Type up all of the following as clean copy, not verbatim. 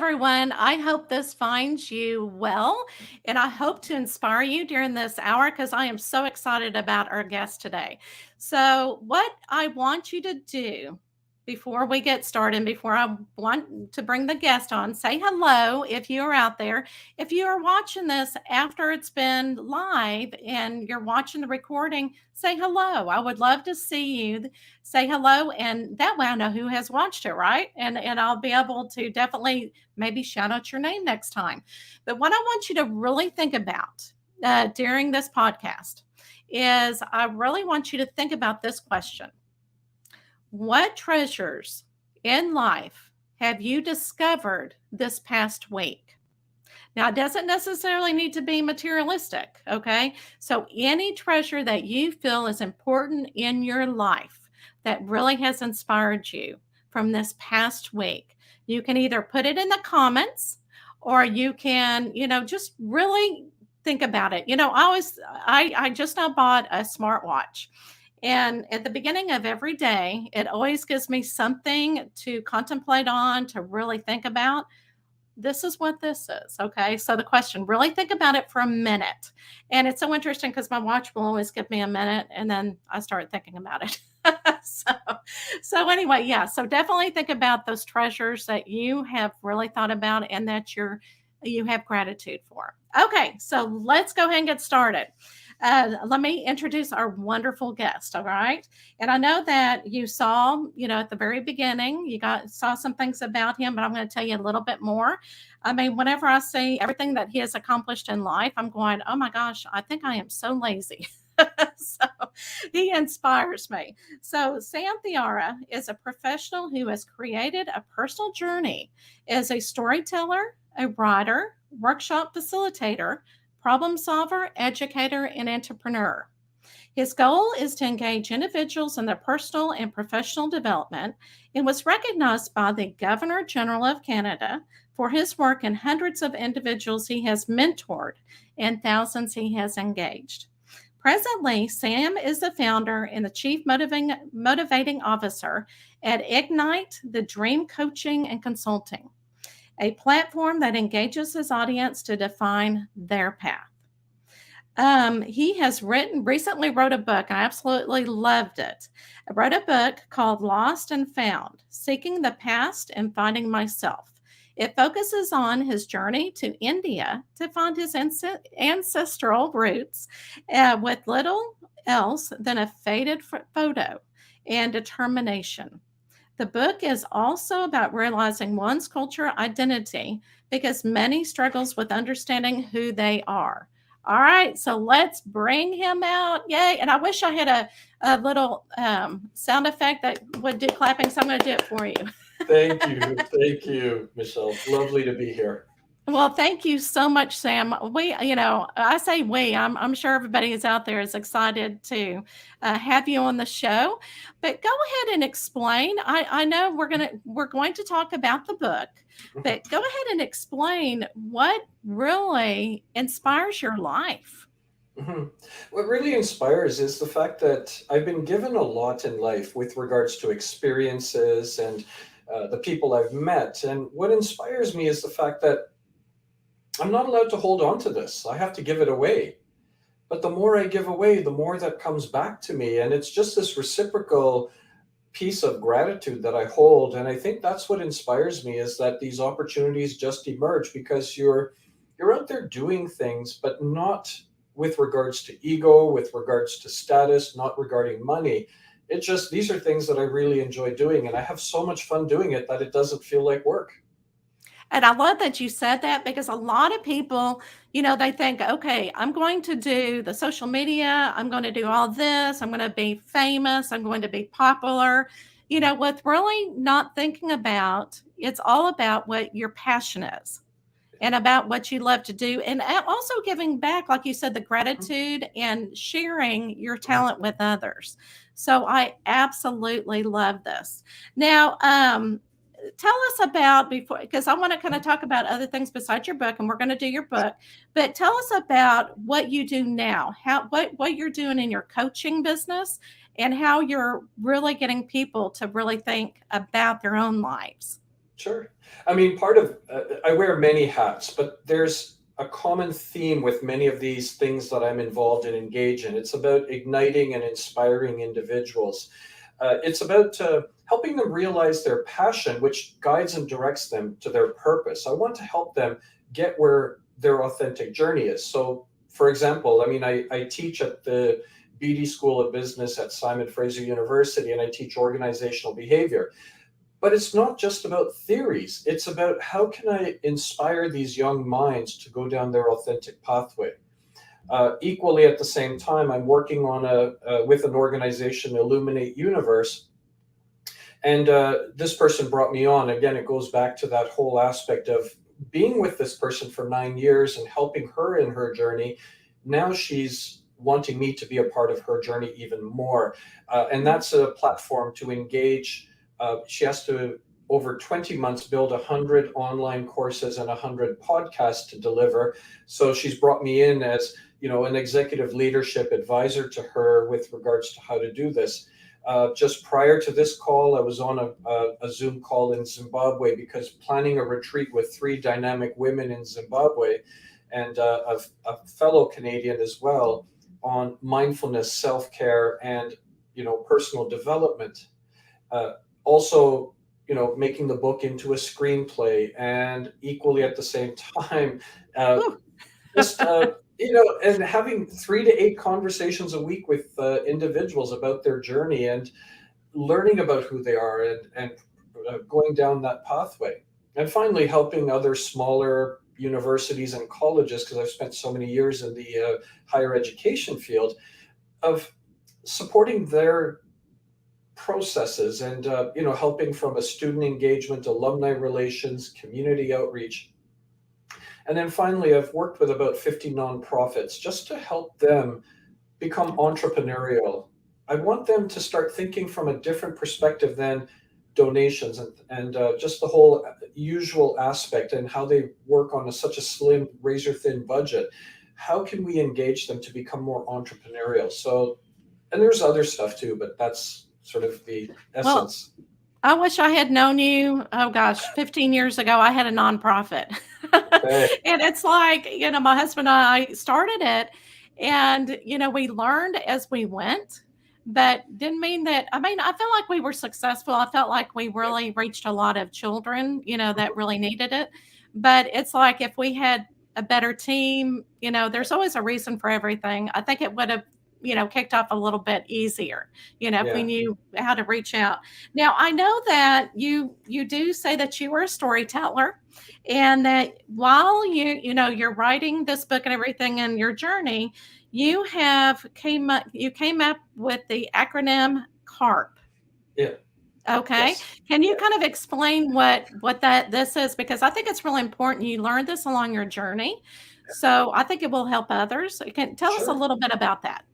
everyone. I hope this finds you well, and I hope to inspire you during this hour because I am so excited about our guest today. So, what I want you to do before we get started, before I want to bring the guest on, say hello if you are out there. If you are watching this after it's been live and you're watching the recording, say hello. I would love to see you. Say hello, and that way I know who has watched it, right? And I'll be able to definitely maybe shout out your name next time. But what I want you to really think about during this podcast is I really want you to think about this question: what treasures in life have you discovered this past week? Now, it doesn't necessarily need to be materialistic, okay? So, any treasure that you feel is important in your life that really has inspired you from this past week, you can either put it in the comments or you can, just really think about it. I just now bought a smartwatch. And at the beginning of every day, it always gives me something to contemplate on, to really think about. This is what this is. Okay. So the question, really think about it for a minute. And it's so interesting because my watch will always give me a minute and then I start thinking about it. so, so anyway, yeah. So definitely think about those treasures that you have really thought about and that you have gratitude for. Okay. So let's go ahead and get started. Let me introduce our wonderful guest. All right. And I know that you saw, at the very beginning, saw some things about him, but I'm going to tell you a little bit more. I mean, whenever I see everything that he has accomplished in life, I'm going, oh my gosh, I think I am so lazy. So he inspires me. So Sam Thiara is a professional who has created a personal journey as a storyteller, a writer, workshop facilitator, problem solver, educator, and entrepreneur. His goal is to engage individuals in their personal and professional development and was recognized by the Governor General of Canada for his work in hundreds of individuals he has mentored and thousands he has engaged. Presently, Sam is the founder and the chief motivating officer at Ignite the Dream Coaching and Consulting, a platform that engages his audience to define their path. He has recently wrote a book. I absolutely loved it. I wrote a book called Lost and Found: Seeking the Past and Finding Myself. It focuses on his journey to India to find his ancestral roots with little else than a faded photo and determination. The book is also about realizing one's cultural identity because many struggles with understanding who they are. All right, so let's bring him out. Yay. And I wish I had a little sound effect that would do clapping, so I'm going to do it for you. Thank you. Thank you, Michelle. Lovely to be here. Well, thank you so much, Sam. I say we. I'm sure everybody is out there is excited to have you on the show. But go ahead and explain. I know we're going to talk about the book, but go ahead and explain what really inspires your life. Mhm. What really inspires is the fact that I've been given a lot in life with regards to experiences and the people I've met. And what inspires me is the fact that I'm not allowed to hold on to this. I have to give it away. But the more I give away, the more that comes back to me. And it's just this reciprocal piece of gratitude that I hold. And I think that's what inspires me, is that these opportunities just emerge because you're out there doing things, but not with regards to ego, with regards to status, not regarding money. It just, these are things that I really enjoy doing. And I have so much fun doing it that it doesn't feel like work. And I love that you said that because a lot of people, they think, okay, I'm going to do the social media. I'm going to do all this. I'm going to be famous. I'm going to be popular. With really not thinking about, it's all about what your passion is and about what you love to do. And also giving back, like you said, the gratitude and sharing your talent with others. So I absolutely love this. Now, tell us about before, because I want to kind of talk about other things besides your book, and we're going to do your book, but tell us about what you do now, what you're doing in your coaching business, and how you're really getting people to really think about their own lives. Sure. I mean, part of I wear many hats, but there's a common theme with many of these things that I'm involved and engage in. It's about igniting and inspiring individuals. It's about helping them realize their passion, which guides and directs them to their purpose. I want to help them get where their authentic journey is. So, for example, I mean, I teach at the Beatty School of Business at Simon Fraser University, and I teach organizational behavior. But it's not just about theories. It's about how can I inspire these young minds to go down their authentic pathway. Equally, at the same time, I'm working on with an organization, Illuminate Universe, and this person brought me on. Again, it goes back to that whole aspect of being with this person for 9 years and helping her in her journey. Now she's wanting me to be a part of her journey even more. And that's a platform to engage. She has to, over 20 months, build 100 online courses and 100 podcasts to deliver. So she's brought me in as, an executive leadership advisor to her with regards to how to do this. Just prior to this call, I was on a Zoom call in Zimbabwe because planning a retreat with 3 dynamic women in Zimbabwe and a fellow Canadian as well on mindfulness, self-care, and personal development. Also, making the book into a screenplay, and equally at the same time, uh, just and having 3 to 8 conversations a week with individuals about their journey and learning about who they are and going down that pathway. And finally, helping other smaller universities and colleges, because I've spent so many years in the higher education field, of supporting their processes and helping from a student engagement, alumni relations, community outreach. And then finally, I've worked with about 50 nonprofits just to help them become entrepreneurial. I want them to start thinking from a different perspective than donations and just the whole usual aspect and how they work on such a slim, razor thin budget. How can we engage them to become more entrepreneurial? So, and there's other stuff too, but that's sort of the Well, essence. I wish I had known you, oh gosh, 15 years ago. I had a nonprofit. Okay. And it's like, my husband and I started it, and, we learned as we went, but didn't mean that. I mean, I felt like we were successful. I felt like we really reached a lot of children, that really needed it. But it's like if we had a better team, there's always a reason for everything. I think it would have, kicked off a little bit easier, if we Yeah. knew how to reach out. Now, I know that you do say that you were a storyteller, and that while you're writing this book and everything and your journey, you came up with the acronym CARP. Yeah. Okay. Yes. Can you Yeah. kind of explain what that this is? Because I think it's really important. You learned this along your journey. So I think it will help others. You can tell us a Sure. little bit about that.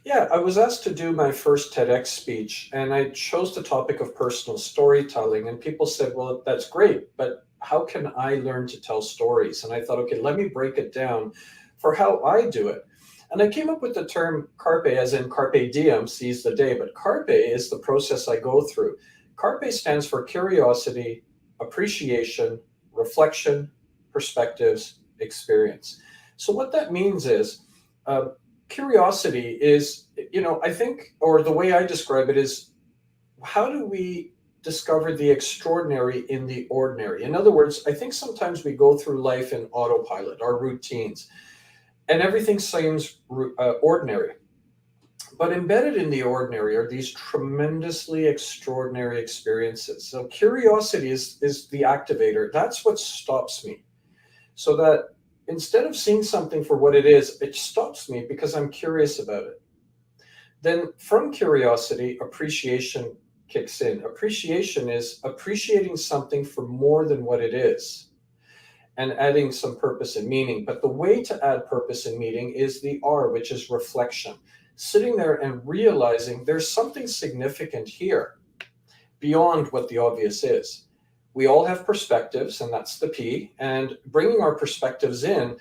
Yeah, I was asked to do my first TEDx speech, and I chose the topic of personal storytelling. And people said, well, that's great, but how can I learn to tell stories? And I thought, okay, let me break it down for how I do it. And I came up with the term carpe, as in carpe diem, seize the day, but carpe is the process I go through. Carpe stands for curiosity, appreciation, reflection, perspectives, experience. So what that means is, um, curiosity is, I think, or the way I describe it is, how do we discover the extraordinary in the ordinary? In other words, I think sometimes we go through life in autopilot, our routines, and everything seems ordinary. But embedded in the ordinary are these tremendously extraordinary experiences. So curiosity is the activator. That's what stops me. So that instead of seeing something for what it is, it stops me because I'm curious about it. Then from curiosity, appreciation kicks in. Appreciation is appreciating something for more than what it is and adding some purpose and meaning. But the way to add purpose and meaning is the R, which is reflection. Sitting there and realizing there's something significant here beyond what the obvious is. We all have perspectives, and that's the P. And bringing our perspectives in,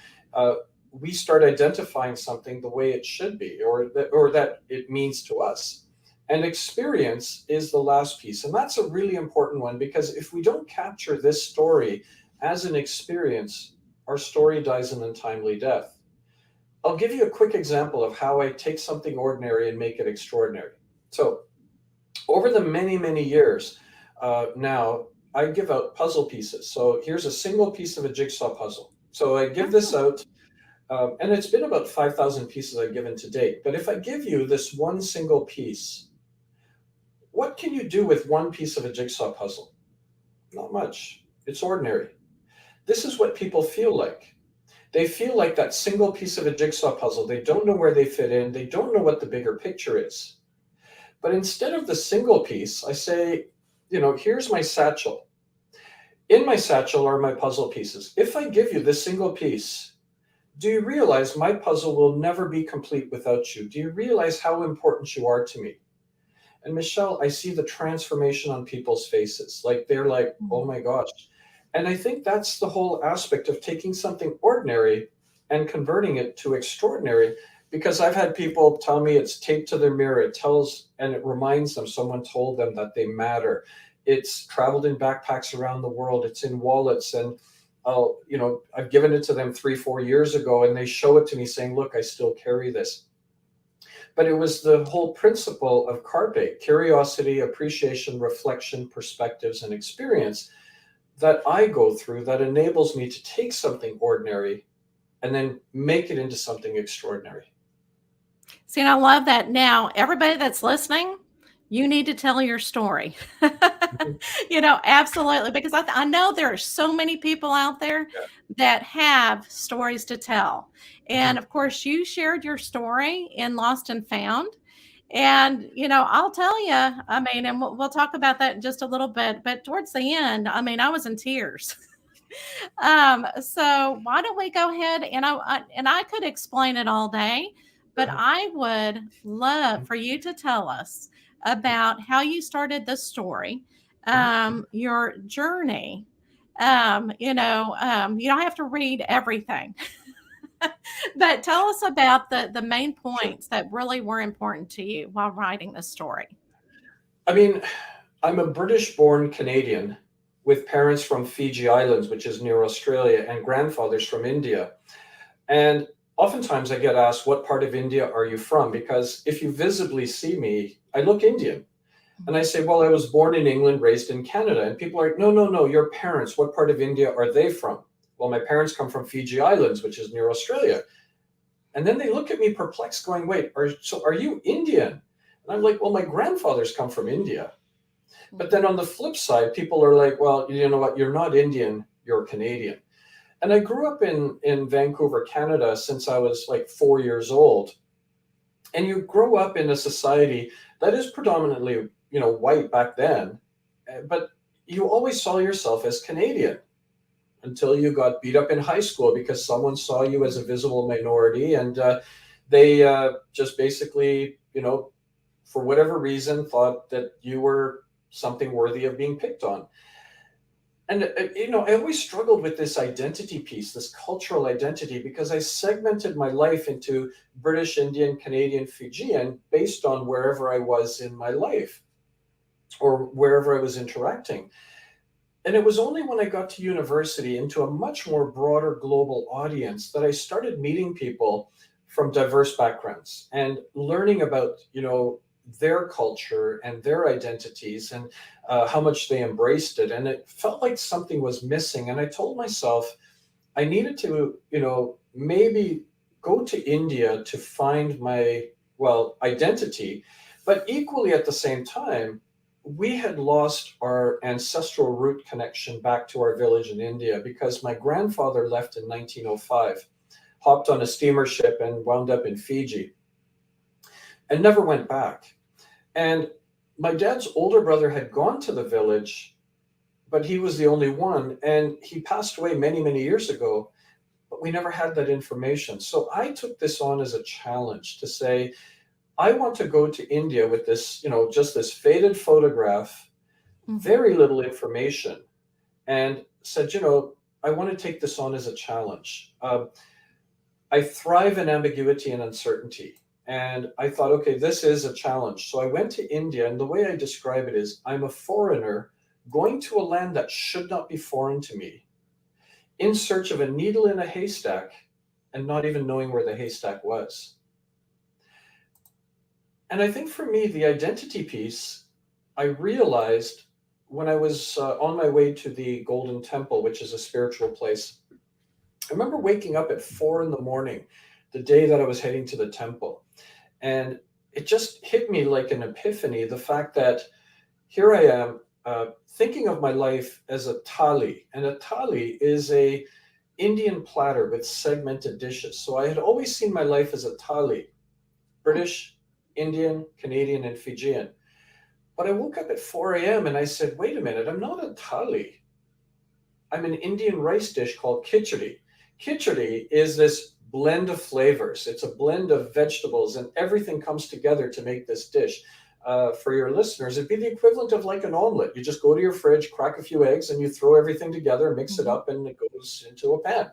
we start identifying something the way it should be, or that it means to us. And experience is the last piece. And that's a really important one, because if we don't capture this story as an experience, our story dies an untimely death. I'll give you a quick example of how I take something ordinary and make it extraordinary. So, over the many, many years now, I give out puzzle pieces. So, here's a single piece of a jigsaw puzzle. So, I give this Oh, out, and it's been about 5,000 pieces I've given to date. But if I give you this one single piece, what can you do with one piece of a jigsaw puzzle? Not much. It's ordinary. This is what people feel like. They feel like that single piece of a jigsaw puzzle. They don't know where they fit in. They don't know what the bigger picture is. But instead of the single piece, I say, here's my satchel. In my satchel are my puzzle pieces. If I give you this single piece, do you realize my puzzle will never be complete without you? Do you realize how important you are to me? And Michelle, I see the transformation on people's faces. Like they're like, oh my gosh. And I think that's the whole aspect of taking something ordinary and converting it to extraordinary. Because I've had people tell me it's taped to their mirror. It tells and it reminds them someone told them that they matter. It's traveled in backpacks around the world. It's in wallets. And I've given it to them 3-4 years ago, and they show it to me saying, look, I still carry this. But it was the whole principle of carpe, curiosity, appreciation, reflection, perspectives, and experience that I go through that enables me to take something ordinary and then make it into something extraordinary. see, and I love that. Now, everybody that's listening, you need to tell your story. Mhm. Absolutely. Because I know there are so many people out there Yeah. that have stories to tell. Mhm. And of course, you shared your story in Lost and Found. And, I'll tell you, I mean, and we'll talk about that in just a little bit. But towards the end, I mean, I was in tears. So why don't we go ahead and I could explain it all day, but Uh-huh. I would love Mhm. for you to tell us about how you started the story, Mhm. your journey. You don't have to read everything, but tell us about the main Sure. points that really were important to you while writing the story. I mean, I'm a British born Canadian with parents from Fiji Islands, which is near Australia, and grandfathers from India. And oftentimes I get asked, what part of India are you from? Because if you visibly see me, I look Indian. And I say, well, I was born in England, raised in Canada. And people are like, no, no, no, your parents, what part of India are they from? Well, my parents come from Fiji Islands, which is near Australia. And then they look at me perplexed, going, wait, are you Indian? And I'm like, well, my grandfathers come from India. But then on the flip side, people are like, well, you know what? You're not Indian, you're Canadian. And I grew up in Vancouver, Canada since I was like 4 years old. And you grow up in a society that is predominantly, white back then, but you always saw yourself as Canadian until you got beat up in high school because someone saw you as a visible minority, and they just basically, for whatever reason, thought that you were something worthy of being picked on. And I always struggled with this identity piece, this cultural identity, because I segmented my life into British, Indian, Canadian, Fijian based on wherever I was in my life or wherever I was interacting. And it was only when I got to university into a much more broader global audience that I started meeting people from diverse backgrounds and learning about, their culture and their identities, and how much they embraced it. And it felt like something was missing. And I told myself I needed to, maybe go to India to find my, well, identity. But equally at the same time, we had lost our ancestral root connection back to our village in India because my grandfather left in 1905, hopped on a steamer ship and wound up in Fiji and never went back. And my dad's older brother had gone to the village, but he was the only one. And he passed away many, many years ago, but we never had that information. So I took this on as a challenge to say, I want to go to India with this, just this faded photograph, Mhm. very little information, and said, I want to take this on as a challenge. I thrive in ambiguity and uncertainty. And I thought, okay, this is a challenge. So I went to India, and the way I describe it is I'm a foreigner going to a land that should not be foreign to me, in search of a needle in a haystack, and not even knowing where the haystack was. And I think for me, the identity piece, I realized when I was on my way to the Golden Temple, which is a spiritual place. I remember waking up at 4 in the morning, the day that I was heading to the temple. And it just hit me like an epiphany, the fact that here I am thinking of my life as a thali. And a thali is a Indian platter with segmented dishes. So I had always seen my life as a thali, British, Indian, Canadian, and Fijian. But I woke up at 4 a.m. and I said, wait a minute, I'm not a thali. I'm an Indian rice dish called khichdi. Khichdi is this blend of flavors. It's a blend of vegetables, and everything comes together to make this dish. For your listeners, it'd be the equivalent of like an omelet. You just go to your fridge, crack a few eggs, and you throw everything together, mix it up, and it goes into a pan.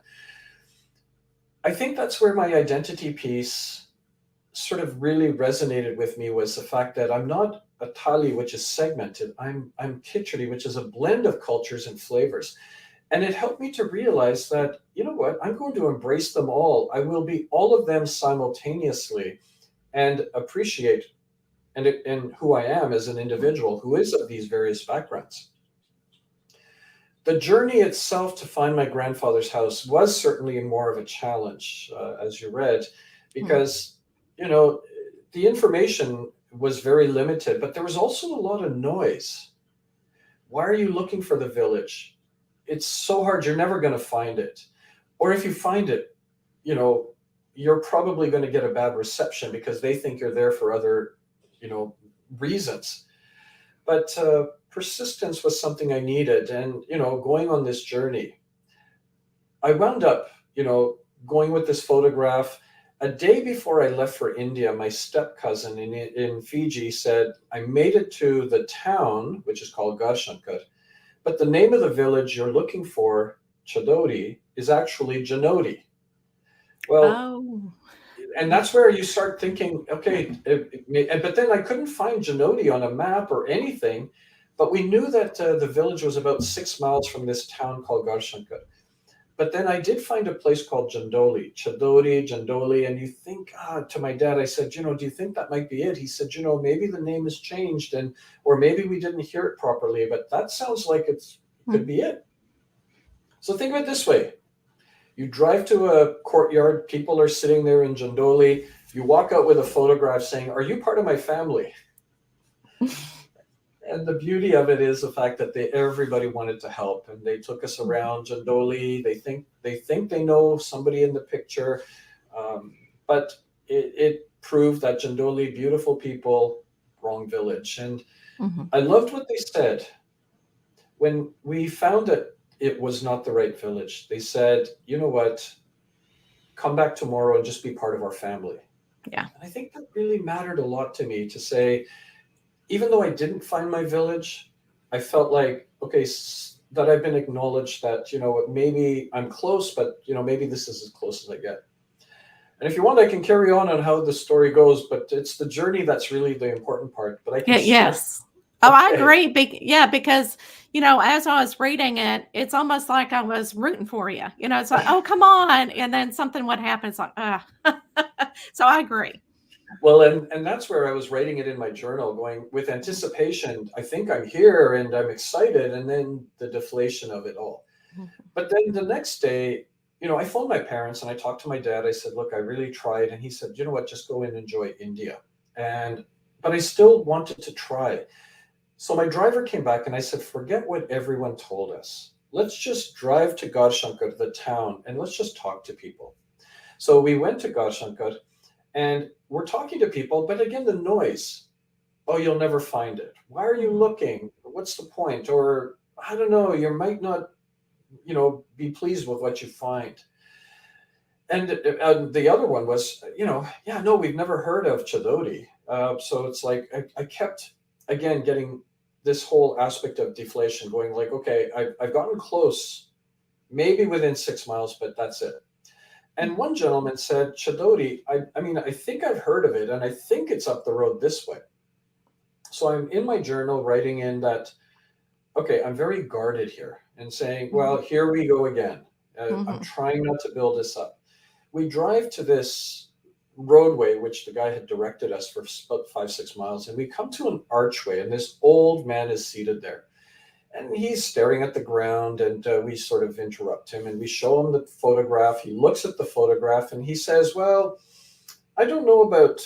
I think that's where my identity piece sort of really resonated with me, was the fact that I'm not a thali, which is segmented. I'm khichdi, which is a blend of cultures and flavors. And it helped me to realize that, you know what, I'm going to embrace them all. I will be all of them simultaneously, and appreciate and who I am as an individual who is of these various backgrounds. The journey itself to find my grandfather's house was certainly more of a challenge, as you read, because, you know, the information was very limited, but there was also a lot of noise. Why are you looking for the village? It's so hard, you're never going to find it. Or if you find it, you know, you're probably going to get a bad reception because they think you're there for other, you know, reasons. But persistence was something I needed. And, you know, going on this journey, I wound up, you know, going with this photograph. A day before I left for India, my step cousin in Fiji said, I made it to the town, which is called Garshankar, but the name of the village you're looking for, Chadodi, is actually Janodi. Well, Oh. and that's where you start thinking, okay, but then I couldn't find Janodi on a map or anything, but we knew that the village was about 6 miles from this town called Garshankar. But then I did find a place called Jandoli, Chadodi, Jandoli, and you think, to my dad, I said, you know, do you think that might be it? He said, you know, maybe the name has changed, and or maybe we didn't hear it properly, but that sounds like it could be it. So think of it this way. You drive to a courtyard, people are sitting there in Jandoli, you walk out with a photograph saying, are you part of my family? And the beauty of it is the fact that everybody wanted to help, and they took us around Jandoli. They think they know somebody in the picture, but it proved that Jandoli, beautiful people, wrong village. And I loved what they said when we found that it was not the right village. They said, you know what, come back tomorrow and just be part of our family. Yeah. And I think that really mattered a lot to me, to say, even though I didn't find my village, I felt like, okay, that I've been acknowledged, that, you know, maybe I'm close, but, you know, maybe this is as close as I get. And if you want, I can carry on how the story goes, but it's the journey that's really the important part. But I can share. Yes. Oh, I Okay. agree. Yeah, because, you know, as I was reading it, it's almost like I was rooting for you. You know, it's like, oh, come on. And then something would happen. It's like, so I agree. Well, and that's where I was writing it in my journal, going with anticipation. I think I'm here and I'm excited, and then the deflation of it all. But then the next day, you know, I phoned my parents and I talked to my dad. I said, look, I really tried. And he said, you know what, just go and enjoy India. But I still wanted to try. So my driver came back and I said, forget what everyone told us. Let's just drive to Garshankar, the town, and let's just talk to people. So we went to Garshankar and we're talking to people, but again, the noise. Oh, you'll never find it. Why are you looking? What's the point? Or I don't know, you might not, you know, be pleased with what you find. And the other one was, you know, yeah, no, we've never heard of Chadodi. So it's like I kept, again, getting this whole aspect of deflation, going like, okay, I've gotten close, maybe within 6 miles, but that's it. And one gentleman said, Chadoti, I mean, I think I've heard of it, and I think it's up the road this way. So I'm in my journal writing in that, okay, I'm very guarded here and saying, well, Mhm. here we go again. I'm Mhm. trying not to build this up. We drive to this roadway, which the guy had directed us for about 5, 6 miles, and we come to an archway, and this old man is seated there. And he's staring at the ground, and we sort of interrupt him and we show him the photograph. He looks at the photograph and he says, well, I don't know about,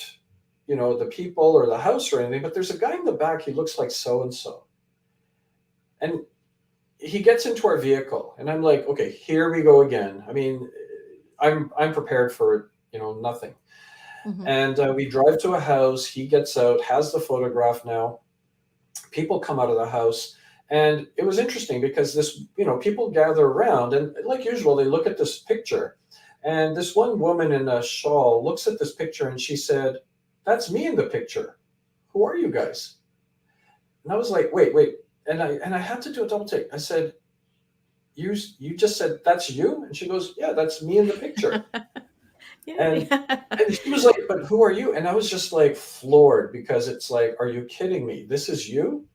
the people or the house or anything, but there's a guy in the back. He looks like so and so. And he gets into our vehicle, and I'm like, okay, here we go again. I mean, I'm prepared for nothing. Mhm. And we drive to a house. He gets out, has the photograph now. People come out of the house, and it was interesting because people gather around, and like usual, they look at this picture. And this one woman in a shawl looks at this picture and she said, that's me in the picture. Who are you guys? And I was like, wait. And I had to do a double take. I said, you just said that's you? And she goes, yeah, that's me in the picture. Yay. And and she was like, but who are you? And I was just like floored, because it's like, are you kidding me? This is you?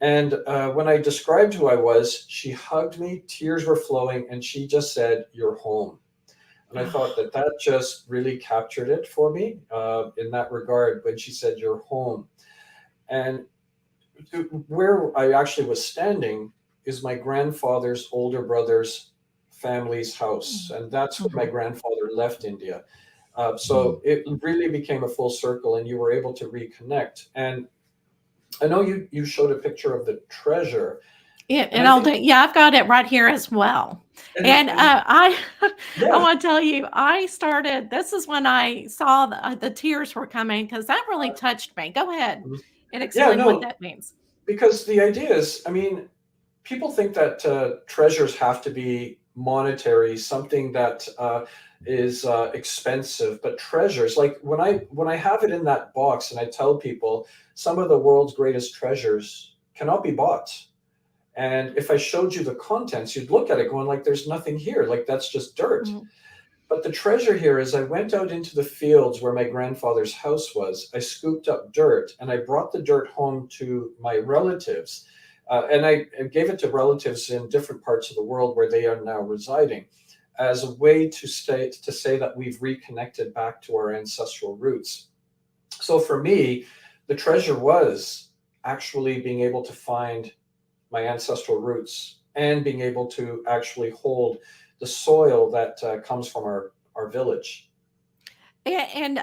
And when I described who I was, she hugged me, tears were flowing, and she just said, you're home. And I thought that that just really captured it for me in that regard when she said, you're home. And where I actually was standing is my grandfather's older brother's family's house. And that's when my Mhm. grandfather left India. So Mhm. it really became a full circle, and you were able to reconnect. And I know you showed a picture of the treasure, Yeah, and and I I'll think, do yeah, I've got it right here as well. And, and I I yeah, wanna tell you, I started this is when I saw the tears were coming because that really touched me. Go ahead mhm. and Yeah, explain what no, that means. because the idea is, I mean, people think that treasures have to be monetary, something that is expensive. But treasures, like when I have it in that box, and I tell people some of the world's greatest treasures cannot be bought. And if I showed you the contents, you'd look at it going like, "There's nothing here. Like that's just dirt." Mhm. But the treasure here is I went out into the fields where my grandfather's house was. I scooped up dirt and I brought the dirt home to my relatives. And I gave it to relatives in different parts of the world where they are now residing, as a way to say that we've reconnected back to our ancestral roots. So for me, the treasure was actually being able to find my ancestral roots and being able to actually hold the soil that comes from our village. And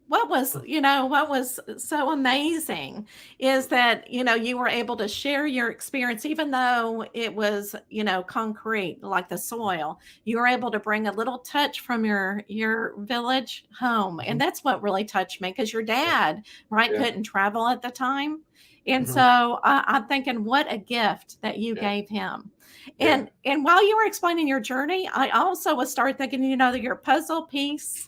what was so amazing is that, you were able to share your experience, even though it was, concrete, like the soil, you were able to bring a little touch from your village home. And Mhm. that's what really touched me because your Yeah, dad, right, yeah, couldn't travel at the time. And mhm, so I'm thinking, what a gift that you yeah, gave him. yeah, And while you were explaining your journey, I also was started thinking, that your puzzle piece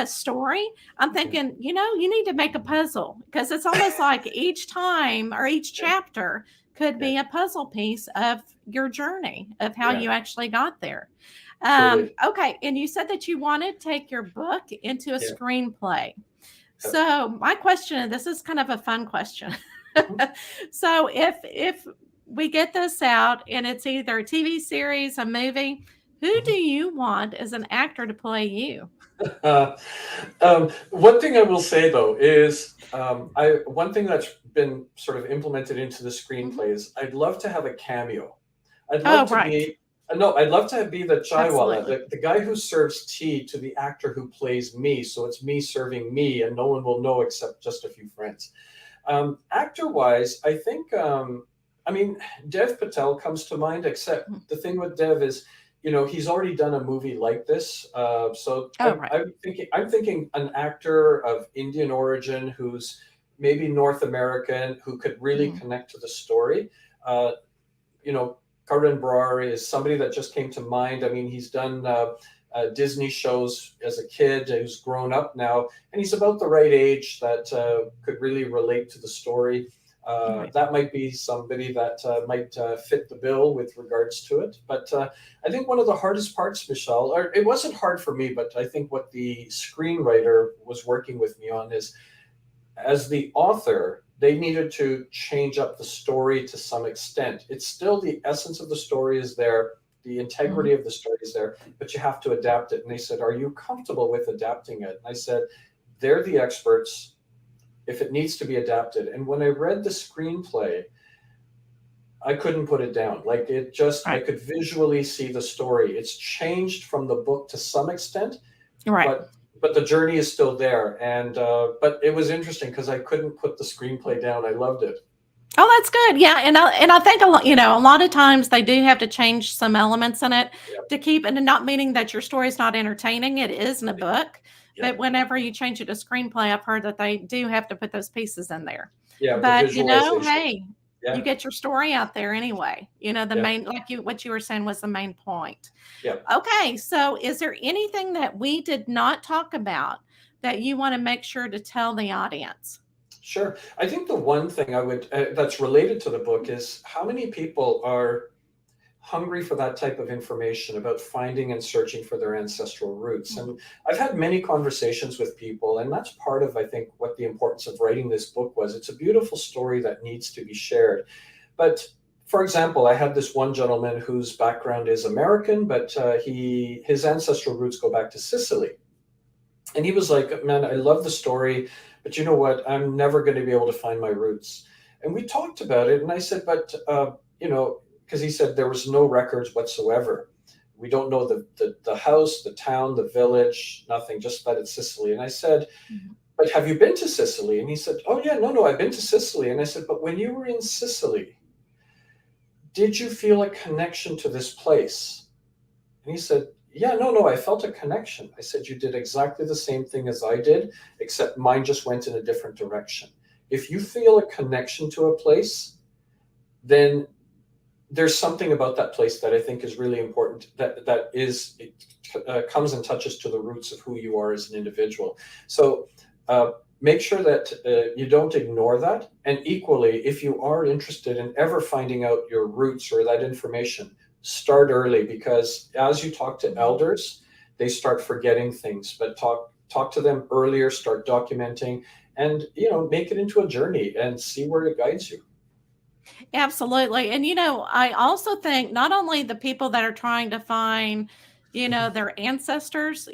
story, I'm yeah, thinking, you need to make a puzzle because it's almost like each time or each yeah, chapter could yeah, be a puzzle piece of your journey of how yeah, you actually got there. truly. Okay. And you said that you want to take your book into a Yeah, screenplay. yeah, So my question, and this is kind of a fun question. mhm. So if we get this out and it's either a TV series, a movie, who do Mhm. you want as an actor to play you? Uh, one thing I will say though is I one thing that's been sort of implemented into the Mhm. screenplay is I'd love to have a cameo. I'd love Oh, to right. be no, I'd love to be the chaiwala, Absolutely. the guy who serves tea to the actor who plays me. So it's me serving me, and no one will know except just a few friends. Actor wise, I think, I mean, Dev Patel comes to mind, except Mhm. the thing with Dev is, he's already done a movie like this. So Oh, right. I'm thinking an actor of Indian origin who's maybe North American who could really Mhm. connect to the story. Uh, you know, Karan Brar is somebody that just came to mind. I mean, he's done Disney shows as a kid, who's grown up now, and he's about the right age that could really relate to the story. Right. That might be somebody that might fit the bill with regards to it. But I think one of the hardest parts, Michelle, or it wasn't hard for me, but I think what the screenwriter was working with me on is, as the author, they needed to change up the story to some extent. It's still the essence of the story is there, the integrity Mhm. of the story is there, but you have to adapt it. And they said, "Are you comfortable with adapting it?" And I said, "They're the experts if it needs to be adapted." And when I read the screenplay, I couldn't put it down. Like it just, I Right. could visually see the story. It's changed from the book to some extent, Right. but the journey is still there. And but it was interesting because I couldn't put the screenplay down. I loved it. Oh, that's good. Yeah, and I think a lot of times they do have to change some elements in it Yep, to keep, and not meaning that your story is not entertaining. It is in a book, but yep, whenever you change it to screenplay, I've heard that they do have to put those pieces in there. yeah. The But visualization. hey, you Yeah, get your story out there anyway. The yeah, main, like what you were saying was the main point. yeah. Okay, so is there anything that we did not talk about that you want to make sure to tell the audience? Sure. I think the one thing I would that's related to the book is how many people are hungry for that type of information about finding and searching for their ancestral roots. Mhm. And I've had many conversations with people, and that's part of, I think, what the importance of writing this book was. It's a beautiful story that needs to be shared. But for example, I had this one gentleman whose background is American, but his ancestral roots go back to Sicily. And he was like, "Man, I love the story, but you know what? I'm never going to be able to find my roots." And we talked about it, and I said, "But because he said there was no records whatsoever. We don't know the house, the town, the village, nothing, just that it's Sicily." And I said, Mhm. "But have you been to Sicily?" And he said, "Oh yeah, no, I've been to Sicily." And I said, "But when you were in Sicily, did you feel a connection to this place?" And he said, "Yeah, no, I felt a connection." I said, "You did exactly the same thing as I did, except mine just went in a different direction. If you feel a connection to a place, then there's something about that place that I think is really important, that is, it comes and touches to the roots of who you are as an individual." So uh, make sure that you don't ignore that. And equally, if you are interested in ever finding out your roots or that information, start early, because as you talk to Mhm. elders, they start forgetting things. But talk to them earlier, start documenting, and make it into a journey and see where it guides you. Absolutely. And I also think not only the people that are trying to find, Mhm, their ancestors,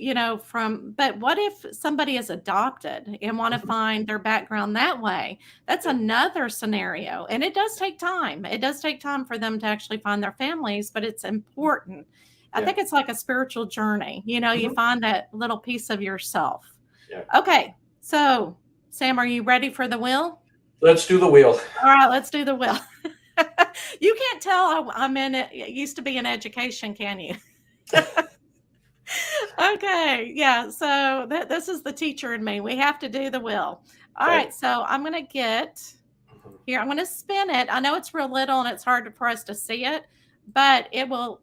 but what if somebody is adopted and want to mhm. find their background that way? That's Yeah, another scenario. And it does take time. It does take time for them to actually find their families, but it's important. I yeah. think it's like a spiritual journey. You Mhm. find that little piece of yourself. Yeah. Okay. So, Sam, are you ready for the wheel? Let's do the wheel. All right, let's do the will. You can't tell I'm in it. Used to be in education, can you? Okay, yeah. So this is the teacher in me. We have to do the will. All Okay. right. So I'm gonna get Mhm. here. I'm gonna spin it. I know it's real little and it's hard for us to see it, but it will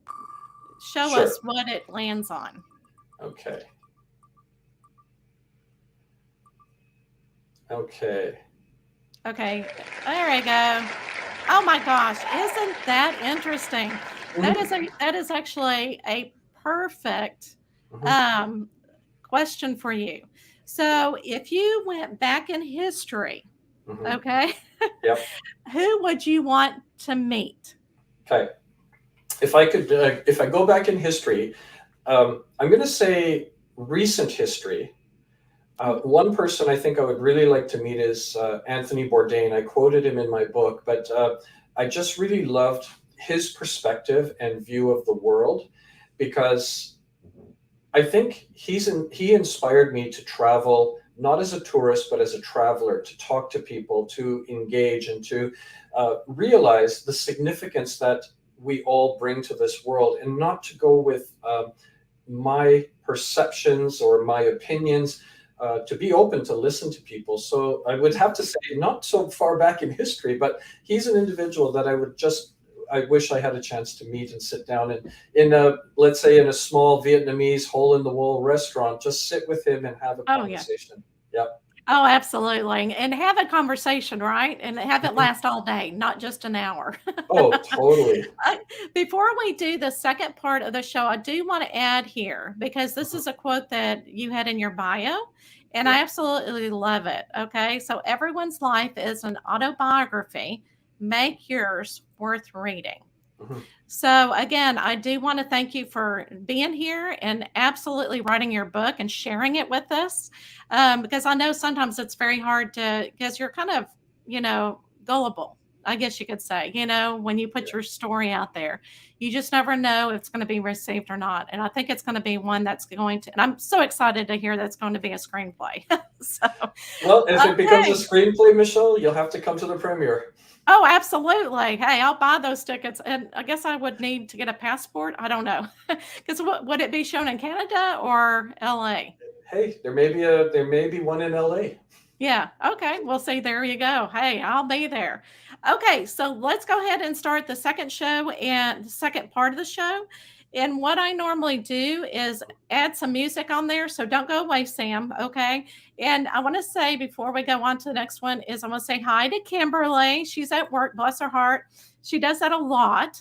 show Sure. us what it lands on. Okay. Okay. Okay, there we go. Oh my gosh, isn't that interesting? Mhm, That is actually a perfect mhm, um, question for you. So, if you went back in history, mhm. okay, Yep. who would you want to meet? Okay. If I go back in history, I'm going to say recent history. One person I think I would really like to meet is Anthony Bourdain. I quoted him in my book, but I just really loved his perspective and view of the world, because I think he inspired me to travel not as a tourist but as a traveler, to talk to people, to engage, and to realize the significance that we all bring to this world, and not to go with my perceptions or my opinions. To be open to listen to people. So I would have to say, not so far back in history, but he's an individual that I wish I had a chance to meet and sit down and, let's say, in a small Vietnamese hole in the wall restaurant, just sit with him and have a Oh yeah. conversation. Yeah. Oh, absolutely. And have a conversation, right? And have it Mhm. last all day, not just an hour. Oh, totally. I- Before we do the second part of the show, I do want to add here because this Mhm. is a quote that you had in your bio, and Yeah. I absolutely love it. Okay. So, everyone's life is an autobiography. Make yours worth reading. Mhm. So, again, I do want to thank you for being here and absolutely writing your book and sharing it with us. Because I know sometimes it's very hard to, because you're kind of, gullible, I guess you could say, when you put Yeah. your story out there, you just never know if it's going to be received or not. And I think it's going to be one that's going to, and I'm so excited to hear that's going to be a screenplay. So, Well, if it becomes a okay. screenplay, Michelle, you'll have to come to the premiere. Oh, absolutely. Hey, I'll buy those tickets, and I guess I would need to get a passport. I don't know, because would it be shown in Canada or LA? Hey, there may be one in LA. Yeah. Okay. Well, see, there you go. Hey, I'll be there. Okay. So let's go ahead and start the second show and the second part of the show. And what I normally do is add some music on there. So don't go away, Sam. Okay. And I want to say before we go on to the next one is I want to say hi to Kimberly. She's at work, bless her heart. She does that a lot.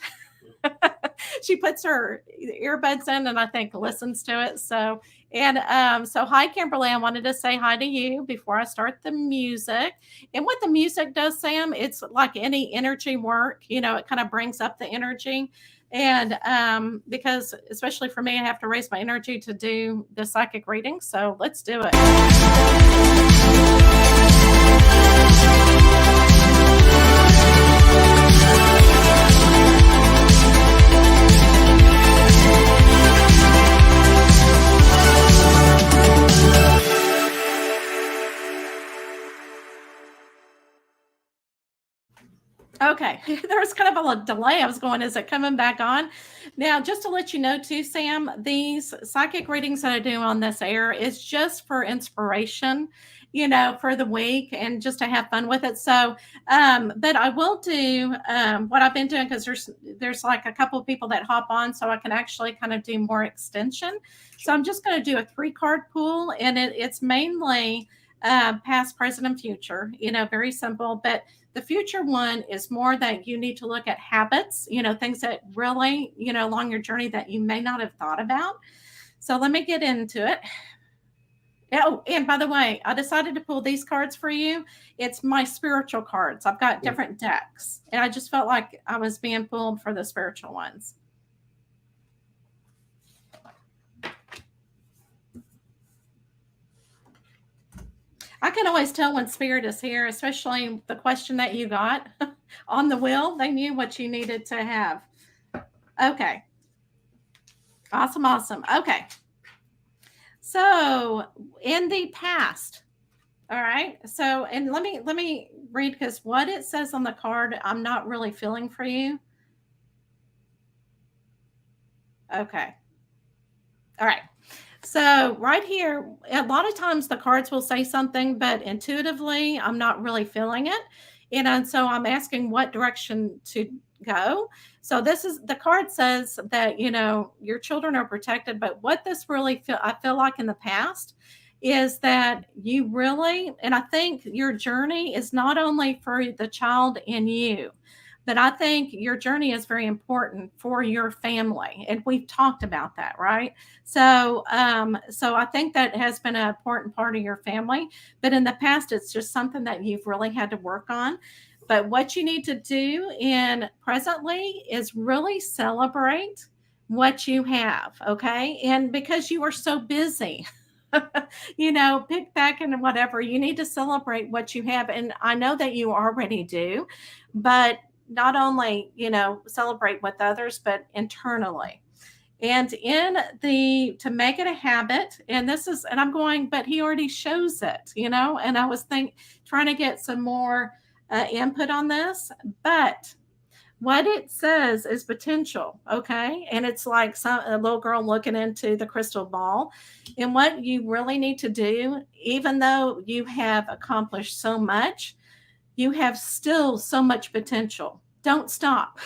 She puts her earbuds in and I think listens to it. So hi, Kimberly. I wanted to say hi to you before I start the music. And what the music does, Sam, it's like any energy work, it kind of brings up the energy. And because, especially for me, I have to raise my energy to do the psychic reading. So let's do it. Okay, there was kind of a delay. I was going, is it coming back on? Now, just to let you know, too, Sam, these psychic readings that I do on this air is just for inspiration, for the week and just to have fun with it. So, but I will do what I've been doing because there's like a couple of people that hop on, so I can actually kind of do more extension. So Sure. I'm just going to do a 3 card pool, and it's mainly past, present, and future. Very simple, but the future one is more that you need to look at habits, things that really, along your journey that you may not have thought about. So let me get into it. Oh, and by the way, I decided to pull these cards for you. It's my spiritual cards. I've got Mm. different decks, and I just felt like I was being pulled for the spiritual ones. I can always tell when spirit is here, especially the question that you got on the wheel. They knew what you needed to have. Okay. Awesome, awesome. Okay. So, in the past, all right. So, and let me read because what it says on the card, I'm not really feeling for you. Okay. All right. So, right here, a lot of times the cards will say something, but intuitively, I'm not really feeling it. And so I'm asking what direction to go. So, this is the card says that, your children are protected. But what this really I feel like in the past is that you really, and I think your journey is not only for the child in you, but I think your journey is very important for your family. And we've talked about that, right? So I think that has been an important part of your family. But in the past, it's just something that you've really had to work on. But what you need to do in presently is really celebrate what you have, okay? And because you are so busy, pick back and whatever, you need to celebrate what you have. And I know that you already do, but not only, celebrate with others, but internally and in the to make it a habit. And this is, and I'm going, but he already shows it, and I was trying to get some more input on this. But what it says is potential, okay? And it's like a little girl looking into the crystal ball. And what you really need to do, even though you have accomplished so much, you have still so much potential. Don't stop.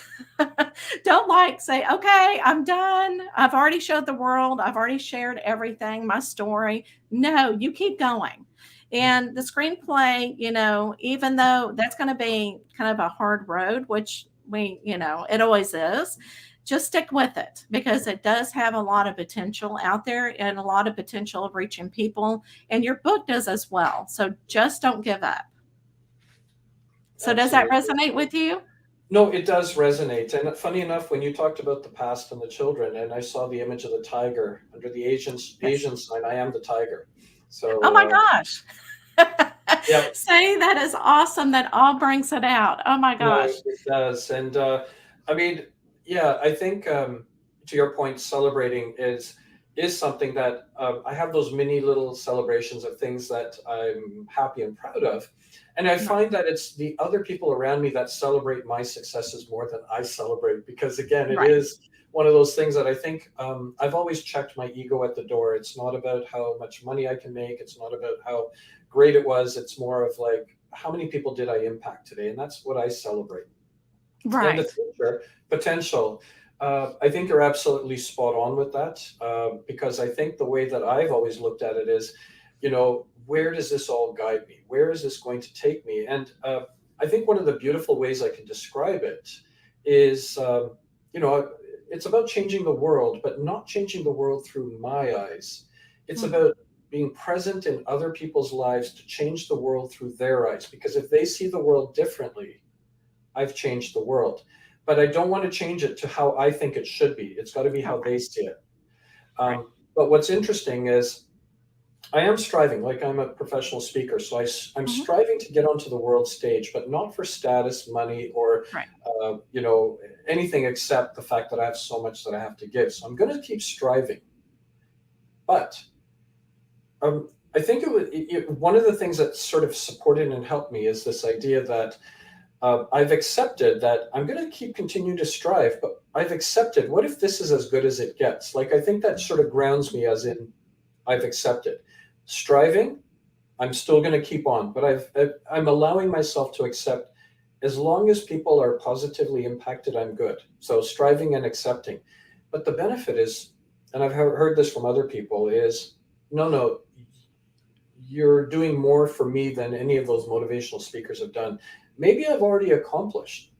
Don't like say, okay, I'm done. I've already showed the world. I've already shared everything, my story. No, you keep going. And the screenplay, even though that's going to be kind of a hard road, which it always is, just stick with it because it does have a lot of potential out there and a lot of potential of reaching people. And your book does as well. So just don't give up. So does that Absolutely. resonate with you? No, it does resonate. And funny enough, when you talked about the past and the children, and I saw the image of the tiger under the Yes. Asian sign, I am the tiger. Oh my So, gosh. yeah, See, that is awesome. That all brings it out. Oh my no, gosh. it does. And I mean, yeah, I think to your point, celebrating is something that I have those mini little celebrations of things that I'm happy and proud of. And I Right. find that it's the other people around me that celebrate my successes more than I celebrate, because again, it Right. is one of those things that I think I've always checked my ego at the door. It's not about how much money I can make. It's not about how great it was. It's more of like, how many people did I impact today? And that's what I celebrate. And the Right. future potential, I think you're absolutely spot on with that, because I think the way that I've always looked at it is, where does this all guide me? Where is this going to take me? And I think one of the beautiful ways I can describe it is, you know, it's about changing the world, but not changing the world through my eyes. It's Mhm. about being present in other people's lives to change the world through their eyes. Because if they see the world differently, I've changed the world. But I don't want to change it to how I think it should be. It's got to be how Okay. they see it. Right. But what's interesting is I am striving, like I'm a professional speaker, so I'm Mhm. striving to get onto the world stage, but not for status, money, or Right. uh, you know anything except the fact that I have so much that I have to give. So I'm going to keep striving. But I think one of the things that sort of supported and helped me is this idea that I've accepted that I'm going to keep continuing to strive, but I've accepted, what if this is as good as it gets? Like, I think that sort of grounds me, as in I've accepted striving. I'm still going to keep on, but I'm allowing myself to accept, as long as people are positively impacted, I'm good. So striving and accepting. But the benefit is, and I've heard this from other people, is no, no, you're doing more for me than any of those motivational speakers have done. Maybe I've already accomplished.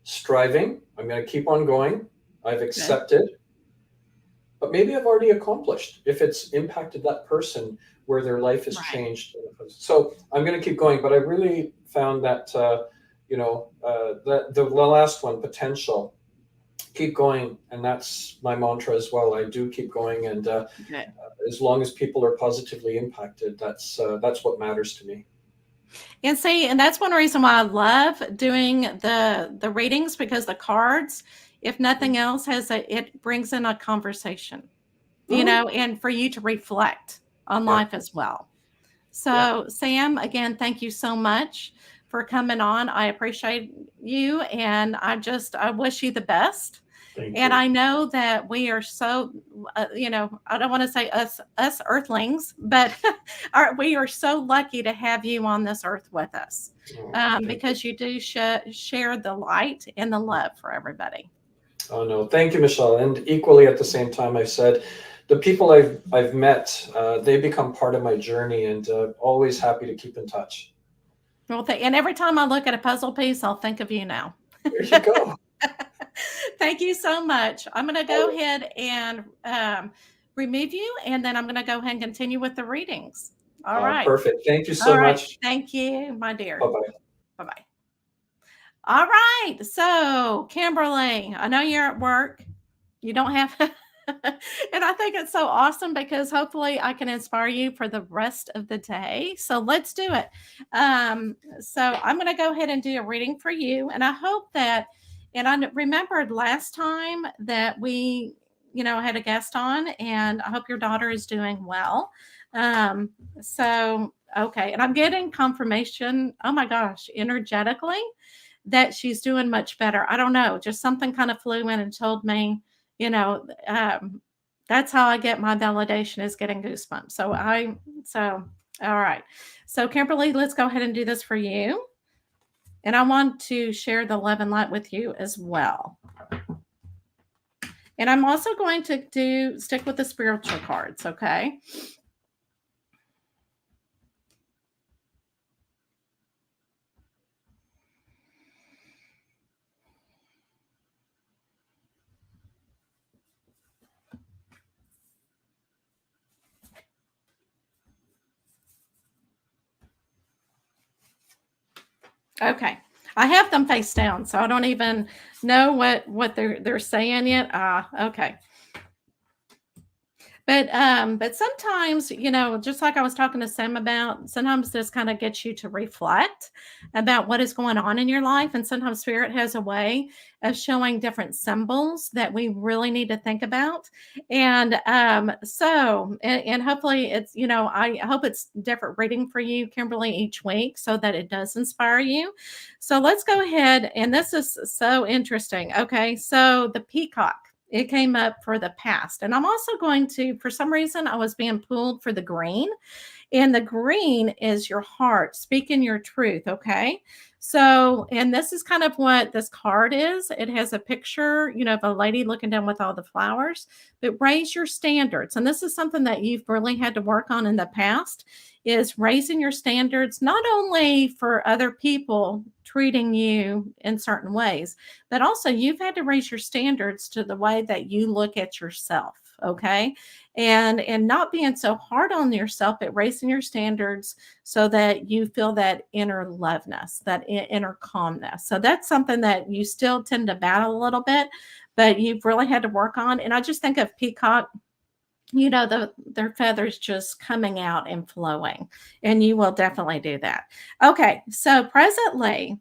Striving, I'm going to keep on going. I've Good. accepted, but maybe I've already accomplished if it's impacted that person where their life has Right. changed. So I'm going to keep going. But I really found that, the last one, potential, keep going. And that's my mantra as well. I do keep going. And Good. as long as people are positively impacted, that's what matters to me. And see, and that's one reason why I love doing the readings, because the cards, if nothing else, it brings in a conversation, Mhm. and for you to reflect on Yeah. life as well. Yeah. So, Sam, again, thank you so much for coming on. I appreciate you, and I wish you the best. Thank And you. I know that we are so, I don't want to say us earthlings, but we are so lucky to have you on this earth with us, Oh, thank you. because you do share the light and the love for everybody. Oh no, thank you, Michelle. And equally at the same time, I've said the people I've met, they become part of my journey, and always happy to keep in touch. Well, and every time I look at a puzzle piece, I'll think of you now. There you go. Thank you so much. I'm going to All go right. ahead and remove you, and then I'm going to go ahead and continue with the readings. All right. Perfect. Thank you All so right. much. Thank you, my Bye dear. bye. Bye bye. All right. So, Kimberly, I know you're at work. You don't have, and I think it's so awesome because hopefully I can inspire you for the rest of the day. So let's do it. So I'm going to go ahead and do a reading for you, and I hope that, and I remembered last time that we, had a guest on, and I hope your daughter is doing well. Um, so okay, and I'm getting confirmation. Oh my gosh, energetically, that she's doing much better. I don't know, just something kind of flew in and told me, you know, um, that's how I get my validation, is getting goosebumps. So all right. So Kimberly, let's go ahead and do this for you. And I want to share the love and light with you as well. And I'm also going to stick with the spiritual cards, okay? Okay. I have them face down, so I don't even know what they're saying yet. Ah, okay. But sometimes, just like I was talking to Sam about, sometimes this kind of gets you to reflect about what is going on in your life. And sometimes spirit has a way of showing different symbols that we really need to think about. And hopefully I hope it's different reading for you, Kimberly, each week so that it does inspire you. So let's go ahead. And this is so interesting. Okay. So the peacock, it came up for the past. And I'm also going to, for some reason, I was being pulled for the green. And the green is your heart, speaking your truth. Okay. So, and this is kind of what this card is. It has a picture, of a lady looking down with all the flowers, but raise your standards. And this is something that you've really had to work on in the past, is raising your standards, not only for other people treating you in certain ways, but also you've had to raise your standards to the way that you look at yourself. Okay. And not being so hard on yourself, but raising your standards so that you feel that inner loveness, that inner calmness. So that's something that you still tend to battle a little bit, but you've really had to work on. And I just think of peacock, their feathers just coming out and flowing, and you will definitely do that. Okay, so presently,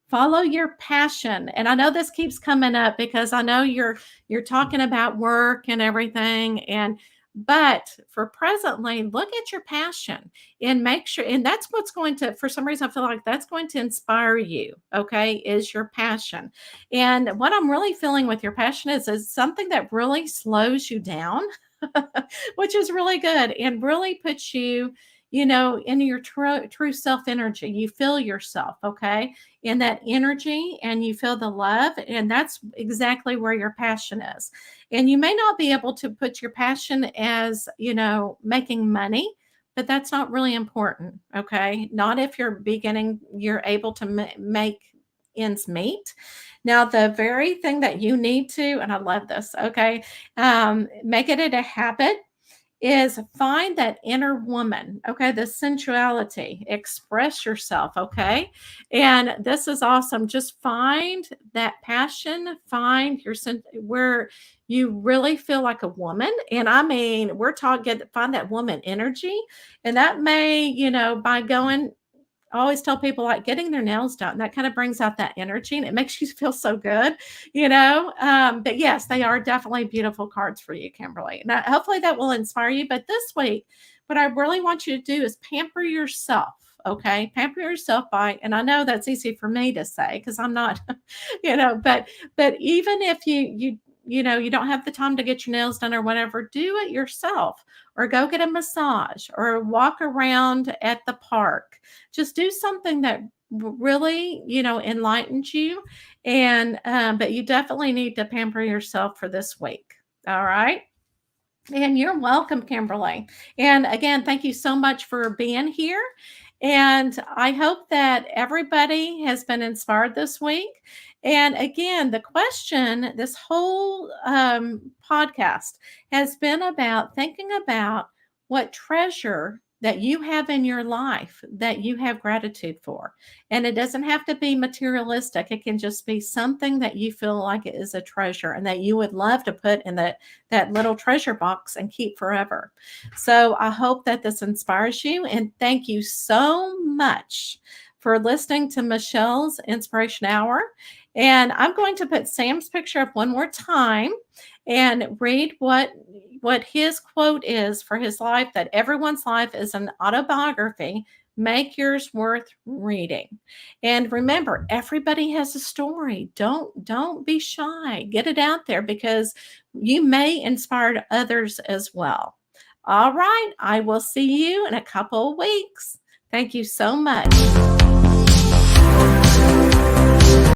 follow your passion. And I know this keeps coming up because I know you're talking about work and everything, but for presently, look at your passion and make sure, and that's what's going to, for some reason I feel like that's going to inspire you. Okay, is your passion. And what I'm really feeling with your passion is something that really slows you down, which is really good and really puts you, in your true self energy. You feel yourself, okay, in that energy, and you feel the love, and that's exactly where your passion is. And you may not be able to put your passion as, making money, but that's not really important, okay? Not if you're able to make ends meet. Now, the very thing that you need to, and I love this, okay, make it a habit, is find that inner woman, okay, the sensuality, express yourself, okay? And this is awesome. Just find that passion, find where you really feel like a woman. And I mean, we're talking, find that woman energy. And that may, by going, I always tell people, like, getting their nails done, that kind of brings out that energy and it makes you feel so good, But yes, they are definitely beautiful cards for you, Kimberly. Now, hopefully that will inspire you. But this week, what I really want you to do is pamper yourself. Okay, pamper yourself by, and I know that's easy for me to say because I'm not, but even if you don't have the time to get your nails done or whatever, do it yourself, or go get a massage, or walk around at the park. Just do something that really, enlightens you. And but you definitely need to pamper yourself for this week. All right. And you're welcome, Kimberly. And again, thank you so much for being here. And I hope that everybody has been inspired this week. And again, the question, this whole podcast has been about thinking about what treasure that you have in your life that you have gratitude for. And it doesn't have to be materialistic. It can just be something that you feel like it is a treasure and that you would love to put in that little treasure box and keep forever. So I hope that this inspires you. And thank you so much for listening to Michelle's Inspiration Hour. And I'm going to put Sam's picture up one more time and read what his quote is for his life, that everyone's life is an autobiography. Make yours worth reading. And remember, everybody has a story. Don't be shy. Get it out there because you may inspire others as well. All right, I will see you in a couple of weeks. Thank you so much.